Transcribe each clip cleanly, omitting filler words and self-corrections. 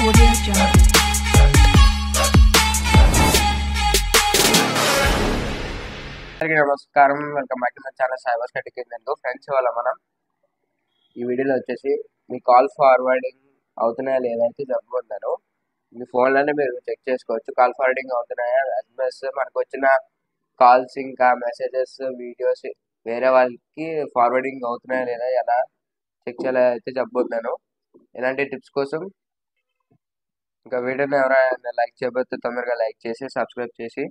Audio Jungle. అందరికీ నమస్కారం. Welcome back to my channel cyber static ఎందుకు ఫ్రెండ్స్. ఇవాళ మనం ఈ వీడియోలో వచ్చేసి మీ కాల్ ఫార్వర్డింగ్ అవుతున్నాయా లేదా అయితే చెప్పుకుంటాను. మీ ఫోన్లోనే మీరు చెక్ చేసుకోవచ్చు కాల్ ఫార్వర్డింగ్ అవుతున్నాయా, ఎస్ఎంఎస్ మనకు వచ్చిన కాల్స్ ఇంకా మెసేజెస్ వీడియోస్ వేరే వాళ్ళకి ఫార్వర్డింగ్ అవుతున్నాయా లేదా ఎలా చెక్ చేయాలి అయితే చెప్పుకుంటాను. ఇలాంటి టిప్స్ కోసం ఇంకా వీడియోని ఎవరైనా లైక్ చేయకపోతే తొందరగా లైక్ చేసి సబ్స్క్రైబ్ చేసి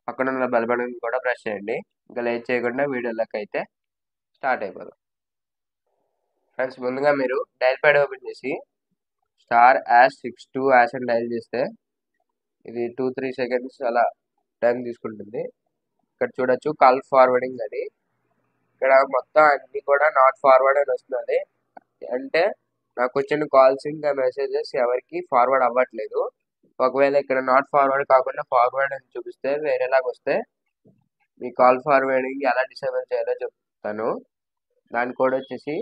పక్కన ఉన్న బెల్ బటన్ కూడా ప్రెస్ చేయండి. ఇంకా లేట్ చేయకుండా వీడియోలోకి అయితే స్టార్ట్ అయిపోదాం. ఫ్రెండ్స్, ముందుగా మీరు డైల్ ప్యాడ్ ఓపెన్ చేసి ***62# అని డైల్ చేస్తే ఇది 2-3 సెకండ్స్ అలా టైం తీసుకుంటుంది. ఇక్కడ చూడొచ్చు కాల్ ఫార్వర్డింగ్ అని. ఇక్కడ మొత్తం అన్ని కూడా నాట్ ఫార్వర్డ్ అని వస్తుంది. అంటే నాకు వచ్చిన కాల్స్ ఇంకా మెసేజెస్ ఎవరికి ఫార్వర్డ్ అవ్వట్లేదు. ఒకవేళ ఇక్కడ నాట్ ఫార్వర్డ్ కాకుండా ఫార్వర్డ్ అని చూపిస్తే వేరేలాగా వస్తే మీ కాల్ ఫార్వర్డింగ్ ఎలా డిసేబుల్ చేయాలో చెప్తాను. దాని కోడ్ వచ్చేసి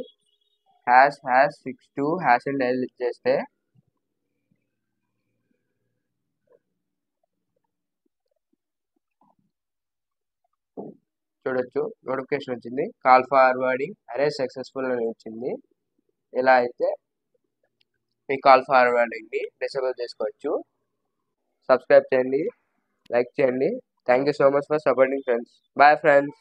##62# అని డైల్ చేస్తే చూడొచ్చు నోటిఫికేషన్ వచ్చింది. కాల్ ఫార్వర్డింగ్ అరేంజ్ సక్సెస్ఫుల్ అని వచ్చింది. ఇలా అయితే మీ కాల్ ఫార్వర్డింగ్ని డిసేబుల్ చేసుకోవచ్చు. సబ్స్క్రైబ్ చేయండి, లైక్ చేయండి. Thank you so much for supporting friends. Bye friends.